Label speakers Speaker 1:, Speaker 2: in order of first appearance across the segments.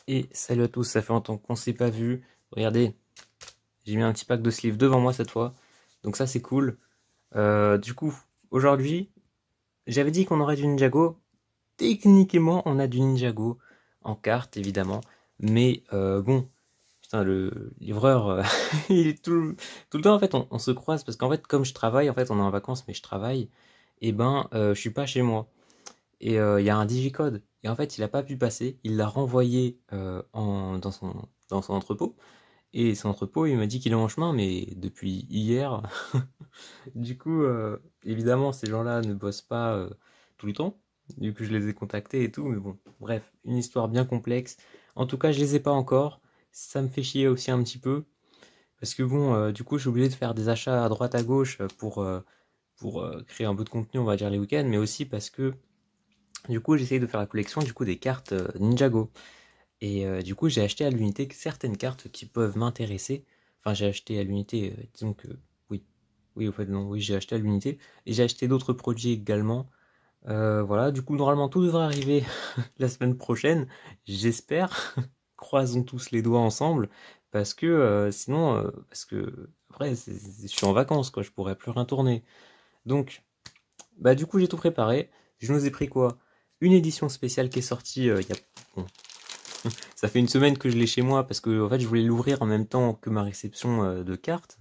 Speaker 1: Et salut à tous, ça fait longtemps qu'on s'est pas vu. Regardez, j'ai mis un petit pack de sleeves devant moi cette fois. Donc ça c'est cool. Du coup, aujourd'hui, j'avais dit qu'on aurait du Ninjago. Techniquement, on a du Ninjago en carte évidemment. Mais bon, putain, le livreur, il est tout le temps en fait, on se croise parce qu'en fait, comme je travaille, en fait, on est en vacances mais je travaille. Et ben, je suis pas chez moi. Et il y a un digicode. Et en fait, il a pas pu passer. Il l'a renvoyé dans son entrepôt. Et son entrepôt, il m'a dit qu'il est en chemin, mais depuis hier. Du coup, évidemment, ces gens-là ne bossent pas tout le temps. Du coup, je les ai contactés et tout. Mais bon, bref, une histoire bien complexe. En tout cas, je les ai pas encore. Ça me fait chier aussi un petit peu. Parce que bon, du coup, je suis obligé de faire des achats à droite à gauche pour créer un peu de contenu, on va dire, les week-ends. Mais aussi parce que du coup, j'essaye de faire la collection du coup des cartes Ninjago. Et du coup, j'ai acheté à l'unité certaines cartes qui peuvent m'intéresser. Enfin, j'ai acheté à l'unité, disons que oui, oui, au fait non, oui, j'ai acheté à l'unité et j'ai acheté d'autres produits également. Voilà, du coup, normalement, tout devrait arriver la semaine prochaine, j'espère. Croisons tous les doigts ensemble, parce que sinon, parce que après, je suis en vacances, quoi, je pourrais plus rien tourner. Donc, bah du coup, j'ai tout préparé. Je nous ai pris quoi? Une édition spéciale qui est sortie il y a... Bon, ça fait une semaine que je l'ai chez moi parce que en fait je voulais l'ouvrir en même temps que ma réception de cartes.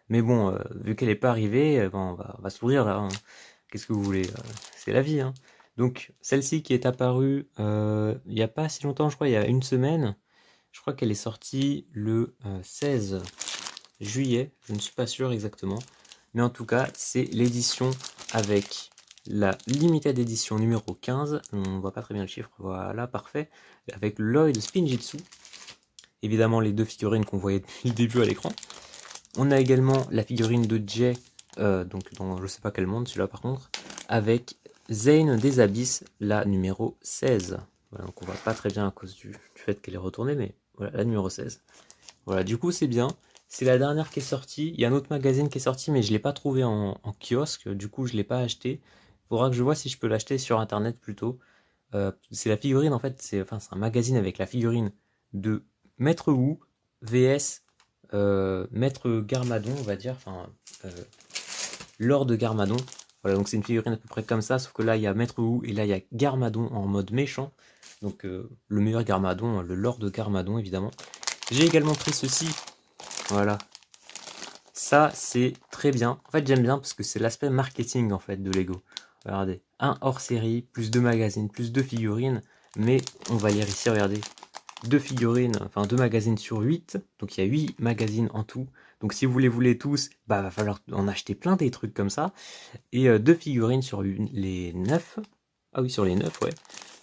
Speaker 1: Mais bon, vu qu'elle n'est pas arrivée, ben, on va s'ouvrir là, hein. Qu'est-ce que vous voulez? C'est la vie, hein. Donc celle-ci qui est apparue il n'y a pas si longtemps, je crois, il y a une semaine. Je crois qu'elle est sortie le 16 juillet, je ne suis pas sûr exactement. Mais en tout cas, c'est l'édition avec la limited edition numéro 15. On voit pas très bien le chiffre, voilà, parfait. Avec Lloyd Spinjitzu. Évidemment, les deux figurines qu'on voyait depuis le début à l'écran. On a également la figurine de Jay, donc dans je sais pas quel monde, celui-là par contre, avec Zane des Abysses, la numéro 16. Voilà, donc on voit pas très bien à cause du fait qu'elle est retournée, mais voilà, la numéro 16. Voilà, du coup c'est bien. C'est la dernière qui est sortie. Il y a un autre magazine qui est sorti, mais je ne l'ai pas trouvé en kiosque. Du coup, je ne l'ai pas acheté. Il faudra que je vois si je peux l'acheter sur internet plutôt. C'est la figurine, en fait, c'est un magazine avec la figurine de Maître Wu vs Maître Garmadon, on va dire. Euh, Lord Garmadon. Voilà, donc c'est une figurine à peu près comme ça, sauf que là, il y a Maître Wu et là, il y a Garmadon en mode méchant. Donc, le meilleur Garmadon, le Lord Garmadon, évidemment. J'ai également pris ceci. Voilà. Ça, c'est très bien. En fait, j'aime bien parce que c'est l'aspect marketing en fait de Lego. Regardez, un hors-série, plus deux magazines, plus deux figurines. Mais on va lire ici, regardez. Deux figurines, enfin deux magazines sur 8. Donc il y a 8 magazines en tout. Donc si vous les voulez tous, bah va falloir en acheter plein des trucs comme ça. Et deux figurines sur les 9. Ah oui, sur les 9, ouais.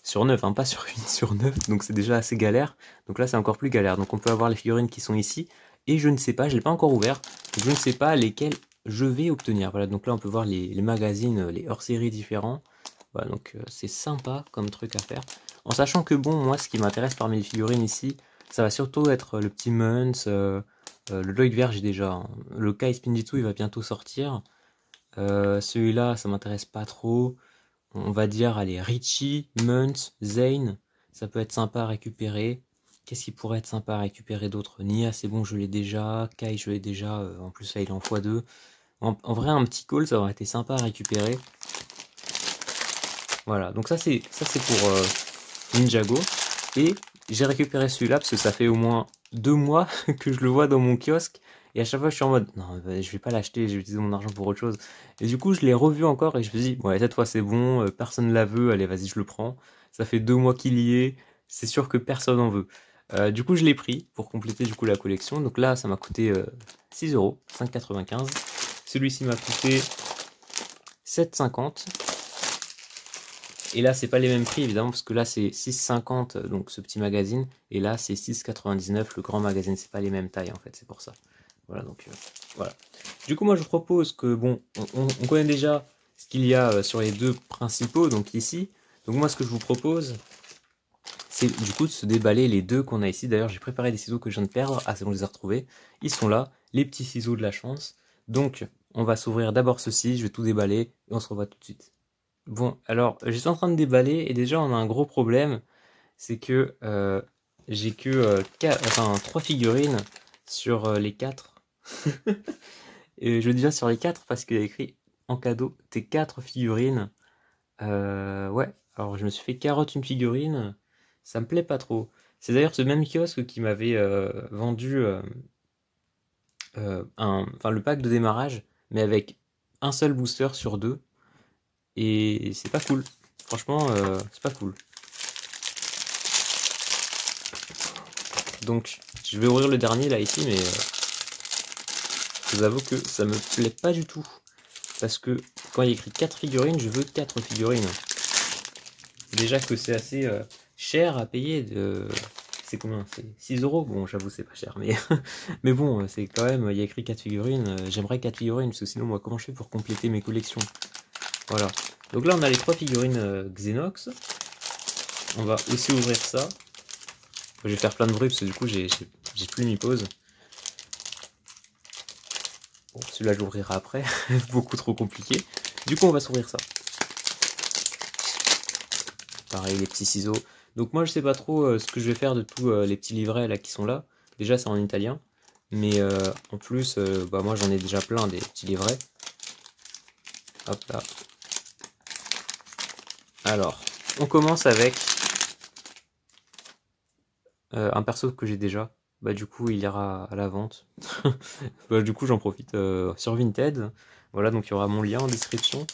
Speaker 1: Sur 9, hein, pas sur 8, sur 9. Donc c'est déjà assez galère. Donc là, c'est encore plus galère. Donc on peut avoir les figurines qui sont ici. Et je ne sais pas, je ne l'ai pas encore ouvert. Je ne sais pas lesquelles je vais obtenir. Voilà, donc là, on peut voir les magazines, les hors-séries différents. Voilà, donc c'est sympa comme truc à faire. En sachant que bon, moi, ce qui m'intéresse parmi les figurines ici, ça va surtout être le petit Muns, le Lloyd Vert, j'ai déjà, hein. Le Kai Spinjitzu, il va bientôt sortir. Celui-là, ça m'intéresse pas trop. On va dire, allez, Richie, Muntz, Zane, ça peut être sympa à récupérer. Qu'est-ce qui pourrait être sympa à récupérer d'autre? Nia, c'est bon, je l'ai déjà. Kai, je l'ai déjà. En plus, là, il est en x2. En vrai, un petit call, ça aurait été sympa à récupérer. Voilà, donc ça c'est pour Ninjago. Et j'ai récupéré celui-là parce que ça fait au moins 2 mois que je le vois dans mon kiosque. Et à chaque fois, je suis en mode, non, je vais pas l'acheter, je vais utiliser mon argent pour autre chose. Et du coup, je l'ai revu encore et je me dis, ouais, cette fois c'est bon, personne la veut, allez, vas-y, je le prends. Ça fait 2 mois qu'il y est, c'est sûr que personne en veut. Du coup, je l'ai pris pour compléter du coup la collection. Donc là, ça m'a coûté 6 euros, 5,95. Celui-ci m'a coûté 7,50. Et là, c'est pas les mêmes prix évidemment, parce que là c'est 6,50 donc ce petit magazine, et là c'est 6,99 le grand magazine. C'est pas les mêmes tailles en fait, c'est pour ça. Voilà, donc voilà. Du coup, moi je vous propose que, bon, on connaît déjà ce qu'il y a sur les deux principaux, donc ici. Donc moi, ce que je vous propose, c'est du coup de se déballer les deux qu'on a ici. D'ailleurs, j'ai préparé des ciseaux que je viens de perdre. Ah, c'est bon, je les ai retrouvés. Ils sont là, les petits ciseaux de la chance. Donc, on va s'ouvrir d'abord ceci, je vais tout déballer, et on se revoit tout de suite. Bon, alors, je suis en train de déballer, et déjà, on a un gros problème, c'est que j'ai que 3 figurines sur les 4. Et je dis bien sur les 4 parce qu'il y a écrit en cadeau tes 4 figurines. Ouais, alors je me suis fait carotte une figurine, ça me plaît pas trop. C'est d'ailleurs ce même kiosque qui m'avait vendu le pack de démarrage, mais avec un seul booster sur 2. Et c'est pas cool. Franchement, c'est pas cool. Donc, je vais ouvrir le dernier là ici, mais je vous avoue que ça me plaît pas du tout. Parce que quand il y a écrit 4 figurines, je veux 4 figurines. Déjà que c'est assez cher à payer. C'est combien? C'est 6 euros. Bon, j'avoue, c'est pas cher, mais, mais bon, c'est quand même. Il y a écrit 4 figurines. J'aimerais 4 figurines, parce que sinon, moi, comment je fais pour compléter mes collections? Voilà. Donc là, on a les 3 figurines Xenox. On va aussi ouvrir ça. Je vais faire plein de bruit, parce que du coup, j'ai plus mis pause. Bon, celui-là, je l'ouvrirai après. Beaucoup trop compliqué. Du coup, on va s'ouvrir ça. Pareil, les petits ciseaux. Donc moi, je sais pas trop ce que je vais faire de tous les petits livrets là qui sont là. Déjà, c'est en italien. Mais en plus, bah, moi, j'en ai déjà plein des petits livrets. Hop là. Alors, on commence avec un perso que j'ai déjà. Bah du coup, il ira à la vente. Bah, du coup, j'en profite sur Vinted. Voilà, donc il y aura mon lien en description.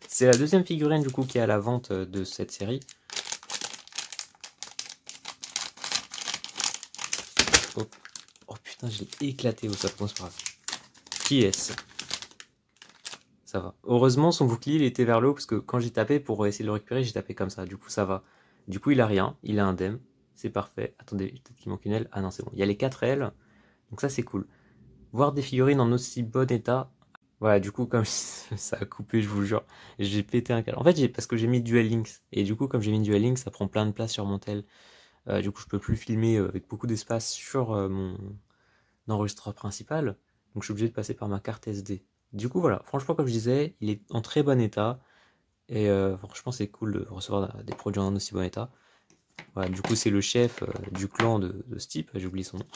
Speaker 1: C'est la deuxième figurine du coup qui est à la vente de cette série. Oh, oh putain, je l'ai éclaté au sapin, c'est pas grave. Qui est-ce? Ça va. Heureusement, son bouclier il était vers le haut parce que quand j'ai tapé pour essayer de le récupérer, j'ai tapé comme ça. Du coup, ça va. Du coup, il a rien. Il a indemne. C'est parfait. Attendez, peut-être qu'il manque une aile. Ah non, c'est bon. Il y a les 4 ailes. Donc ça, c'est cool. Voir des figurines en aussi bon état. Voilà, du coup, comme ça a coupé, je vous jure, j'ai pété un câble. En fait, parce que j'ai mis Duel Links. Et du coup, comme j'ai mis Duel Links, ça prend plein de place sur mon tel. Du coup, je peux plus filmer avec beaucoup d'espace sur mon enregistreur principal. Donc, je suis obligé de passer par ma carte SD. Du coup, voilà. Franchement, comme je disais, il est en très bon état. Et franchement, c'est cool de recevoir des produits en aussi bon état. Voilà, du coup, c'est le chef du clan de ce type. J'ai oublié son nom.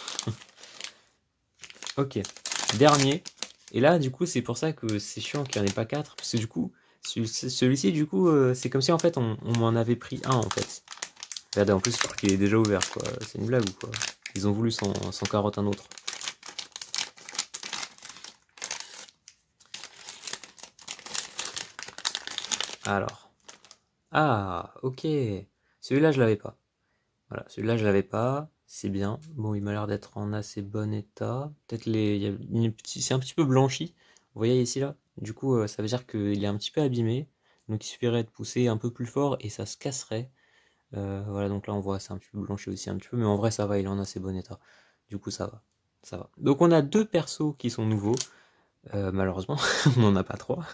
Speaker 1: Ok. Dernier. Et là, du coup, c'est pour ça que c'est chiant qu'il n'y en ait pas 4. Parce que du coup, celui-ci, du coup, c'est comme si en fait on m'en avait pris un en fait. Regardez, en plus, je crois qu'il est déjà ouvert, quoi. C'est une blague ou quoi? Ils ont voulu sans carotte un autre. Alors. Ah, ok. Celui-là, je l'avais pas. Voilà, celui-là, je l'avais pas. C'est bien. Bon, il m'a l'air d'être en assez bon état. Peut-être il y a c'est un petit peu blanchi. Vous voyez ici, là? Du coup, ça veut dire qu'il est un petit peu abîmé. Donc, il suffirait de pousser un peu plus fort et ça se casserait. Voilà, donc là, on voit, c'est un petit peu blanchi aussi, un petit peu. Mais en vrai, ça va, il est en assez bon état. Du coup, ça va. Ça va. Donc, on a 2 persos qui sont nouveaux. Malheureusement, on n'en a pas 3.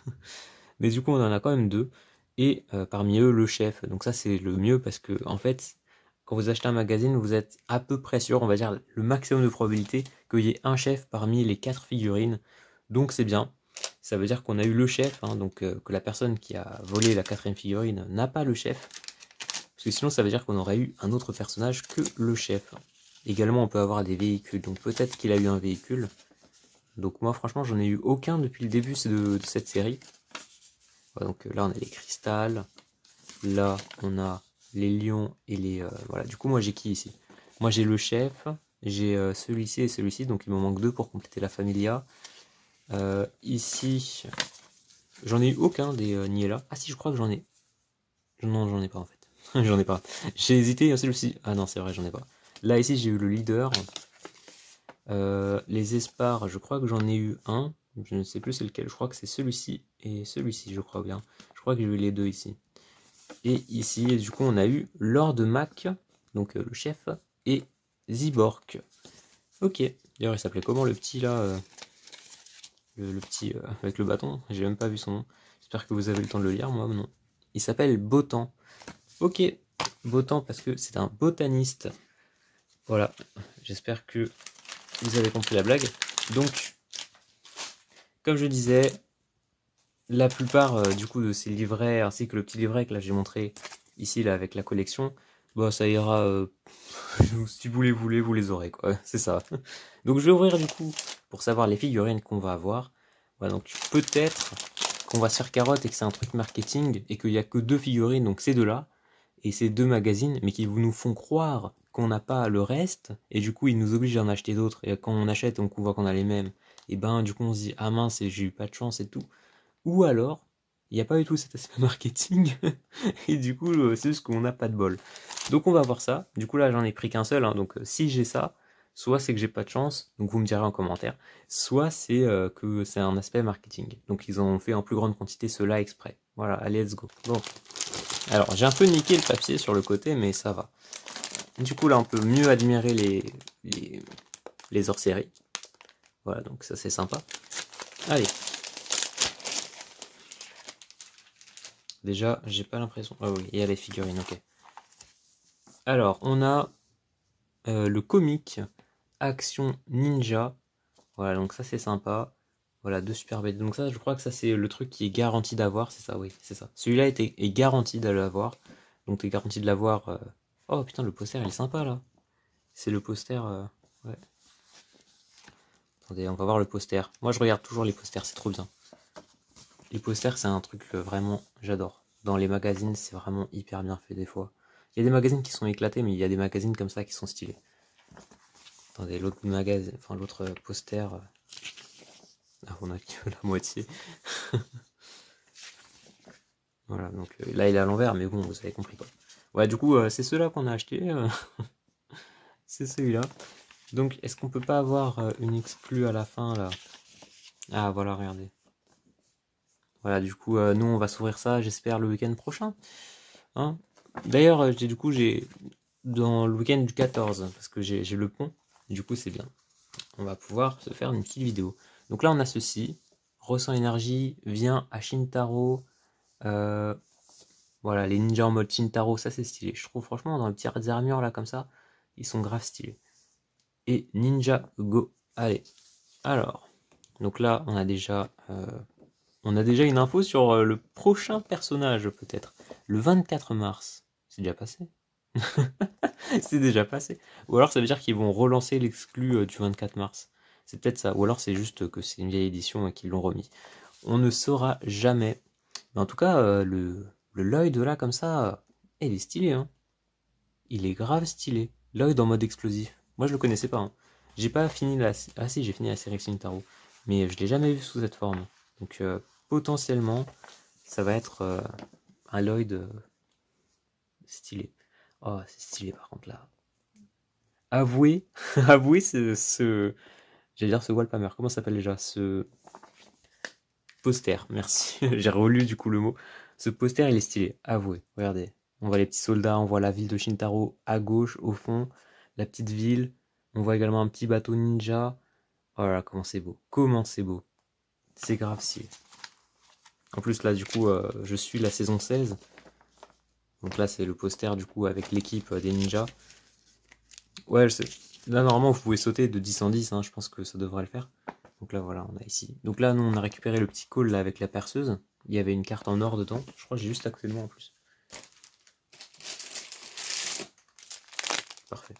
Speaker 1: Mais du coup, on en a quand même 2. Et parmi eux, le chef. Donc ça, c'est le mieux parce que, en fait, quand vous achetez un magazine, vous êtes à peu près sûr, on va dire le maximum de probabilité qu'il y ait un chef parmi les 4 figurines. Donc c'est bien. Ça veut dire qu'on a eu le chef, hein, donc que la personne qui a volé la 4e figurine n'a pas le chef. Parce que sinon, ça veut dire qu'on aurait eu un autre personnage que le chef. Également, on peut avoir des véhicules. Donc peut-être qu'il a eu un véhicule. Donc moi, franchement, j'en ai eu aucun depuis le début de cette série. Voilà, donc là, on a les cristals. Là, on a les lions et les... voilà, du coup, moi, j'ai qui ici? Moi, j'ai le chef, j'ai celui-ci et celui-ci, donc il me manque 2 pour compléter la familia. Ici, j'en ai eu aucun des Niella. Ah si, je crois que j'en ai... Non, j'en ai pas, en fait. J'en ai pas. J'ai hésité, celui-ci... Ah non, c'est vrai, j'en ai pas. Là, ici, j'ai eu le leader. Les espars, je crois que j'en ai eu un. Je ne sais plus c'est lequel. Je crois que c'est celui-ci et celui-ci, je crois bien. Je crois que j'ai eu les 2 ici. Et ici, du coup, on a eu Lord Mac, donc le chef, et Zibork. Ok. D'ailleurs, il s'appelait comment le petit là le petit avec le bâton? J'ai même pas vu son nom. J'espère que vous avez le temps de le lire, moi non. Il s'appelle Botan. Ok. Botan parce que c'est un botaniste. Voilà. J'espère que vous avez compris la blague. Donc, comme je disais, la plupart du coup de ces livrets, ainsi que le petit livret que là j'ai montré ici là avec la collection, bah ça ira, si vous les voulez, vous les aurez, quoi, c'est ça. Donc je vais ouvrir du coup, pour savoir les figurines qu'on va avoir. Voilà, donc peut-être qu'on va se faire carotte et que c'est un truc marketing, et qu'il n'y a que 2 figurines, donc ces deux-là, et ces 2 magazines, mais qui nous font croire qu'on n'a pas le reste, et du coup ils nous obligent d'en acheter d'autres, et quand on achète, on voit qu'on a les mêmes, et ben du coup on se dit, ah mince, j'ai eu pas de chance et tout. Ou alors, il n'y a pas du tout cet aspect marketing, et du coup c'est juste qu'on n'a pas de bol. Donc on va voir ça, du coup là j'en ai pris qu'un seul, hein, donc si j'ai ça, soit c'est que j'ai pas de chance, donc vous me direz en commentaire, soit c'est que c'est un aspect marketing. Donc ils ont fait en plus grande quantité cela exprès. Voilà, allez, let's go. Bon. Alors j'ai un peu niqué le papier sur le côté, mais ça va. Du coup là on peut mieux admirer les hors-séries. Voilà, donc ça c'est sympa. Allez. Déjà, j'ai pas l'impression... Ah oui, il y a les figurines, ok. Alors, on a le comic Action Ninja. Voilà, donc ça c'est sympa. Voilà, 2 super bêtes. Donc ça, je crois que ça c'est le truc qui est garanti d'avoir, c'est ça, oui, c'est ça. Celui-là est garanti de l'avoir. Donc t'es garanti de l'avoir... Oh putain, le poster il est sympa là. C'est le poster... Ouais. Attendez, on va voir le poster. Moi je regarde toujours les posters, c'est trop bien. Les posters c'est un truc vraiment, j'adore. Dans les magazines c'est vraiment hyper bien fait des fois. Il y a des magazines qui sont éclatés, mais il y a des magazines comme ça qui sont stylés. Attendez, l'autre magazine, enfin l'autre poster... Ah, on a que la moitié. Voilà, donc là il est à l'envers, mais bon, vous avez compris quoi. Ouais, du coup, c'est ceux-là qu'on a acheté. C'est celui-là. Donc, est-ce qu'on peut pas avoir une exclue à la fin, là? Ah, voilà, regardez. Voilà, du coup, nous, on va s'ouvrir ça, j'espère, le week-end prochain. Hein, d'ailleurs, du coup, j'ai... Dans le week-end du 14, parce que j'ai le pont. Du coup, c'est bien. On va pouvoir se faire une petite vidéo. Donc là, on a ceci. Ressent énergie, vient à Shintaro. Voilà, les ninjas en mode Shintaro, ça c'est stylé. Je trouve franchement, dans les petites armures là, comme ça, ils sont grave stylés. Et Ninja Go. Allez. Alors. Donc là, on a déjà une info sur le prochain personnage, peut-être. Le 24 mars. C'est déjà passé. C'est déjà passé. Ou alors ça veut dire qu'ils vont relancer l'exclu du 24 mars. C'est peut-être ça. Ou alors c'est juste que c'est une vieille édition et qu'ils l'ont remis. On ne saura jamais. Mais en tout cas, le Lloyd là, comme ça, il est stylé. Hein. Il est grave stylé. Lloyd en mode explosif. Moi je le connaissais pas. Hein. J'ai pas fini la... Ah si, j'ai fini la série Shintaro. Mais je l'ai jamais vu sous cette forme. Donc potentiellement, ça va être un Lloyd stylé. Oh, c'est stylé par contre là. Avouez, avouez j'allais dire ce wallpaper. Comment ça s'appelle déjà? Ce poster, merci. J'ai relu du coup le mot. Ce poster, il est stylé. Avouez, regardez. On voit les petits soldats, on voit la ville de Shintaro à gauche, au fond, la petite ville. On voit également un petit bateau ninja. Oh là là, comment c'est beau. Comment c'est beau. C'est grave stylé. En plus là, du coup, je suis la saison 16. Donc là, c'est le poster du coup avec l'équipe des ninjas. Ouais, je sais. Là, normalement, vous pouvez sauter de 10 en 10, hein, je pense que ça devrait le faire. Donc là, voilà, on a ici. Donc là, nous, on a récupéré le petit call là, avec la perceuse. Il y avait une carte en or dedans. Je crois que j'ai juste à côté de moi en plus. Parfait.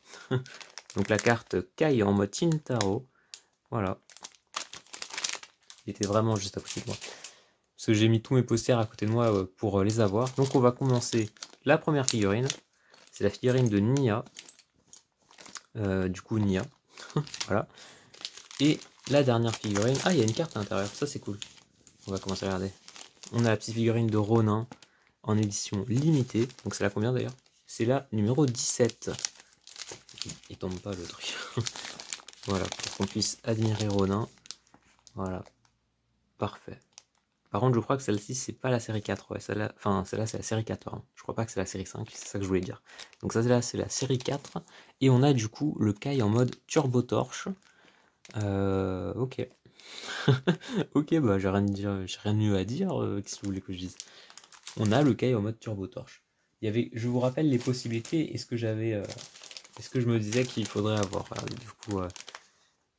Speaker 1: Donc la carte Kai en mode Shintaro. Voilà. Il était vraiment juste à côté de moi. Parce que j'ai mis tous mes posters à côté de moi pour les avoir. Donc on va commencer la première figurine. C'est la figurine de Nia. Du coup, Nia. Voilà. Et la dernière figurine. Ah, il y a une carte à l'intérieur. Ça, c'est cool. On va commencer à regarder. On a la petite figurine de Ronin en édition limitée. Donc c'est la combien d'ailleurs? C'est la numéro 17. Il tombe pas le truc. Voilà, pour qu'on puisse admirer Ronin. Voilà. Parfait. Par contre, je crois que celle-ci, c'est pas la série 4. Ouais, celle-là, enfin, celle-là, c'est la série 4. Pardon. Je crois pas que c'est la série 5. C'est ça que je voulais dire. Donc, ça, là, c'est la série 4. Et on a du coup le Kai en mode Turbo Torche. Ok. Ok, bah, j'ai rien de mieux à dire. Qu'est-ce que vous voulez que je dise? On a le Kai en mode Turbo Torche. Il y avait, je vous rappelle les possibilités et ce que j'avais. Est-ce que je me disais qu'il faudrait avoir. Du coup,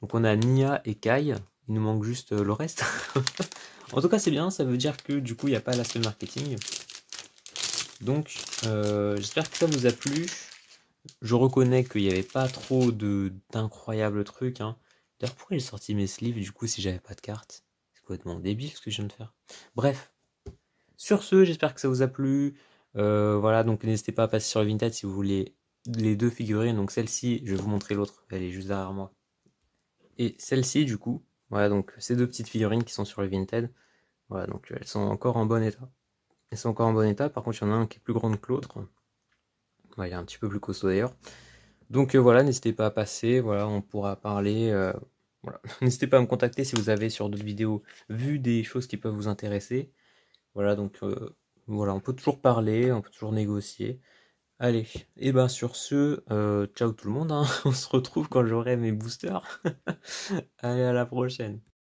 Speaker 1: donc, on a Nia et Kai. Il nous manque juste le reste. En tout cas, c'est bien, ça veut dire que du coup, il n'y a pas l'aspect marketing. Donc, j'espère que ça vous a plu. Je reconnais qu'il n'y avait pas trop d'incroyables trucs, hein. D'ailleurs, pourquoi j'ai sorti mes sleeves du coup si j'avais pas de carte? C'est complètement débile ce que je viens de faire. Bref, sur ce, j'espère que ça vous a plu. Voilà, donc n'hésitez pas à passer sur le Vinted si vous voulez les deux figurines. Donc celle-ci, je vais vous montrer l'autre, elle est juste derrière moi. Et celle-ci, du coup, voilà, donc ces deux petites figurines qui sont sur le Vinted. Voilà, donc elles sont encore en bon état. Elles sont encore en bon état, par contre, il y en a un qui est plus grand que l'autre. Ouais, il est un petit peu plus costaud d'ailleurs. Donc voilà, n'hésitez pas à passer, voilà, on pourra parler. Voilà. N'hésitez pas à me contacter si vous avez sur d'autres vidéos vu des choses qui peuvent vous intéresser. Voilà, donc voilà, on peut toujours parler, on peut toujours négocier. Allez, et ben sur ce, ciao tout le monde, hein. On se retrouve quand j'aurai mes boosters. Allez, à la prochaine.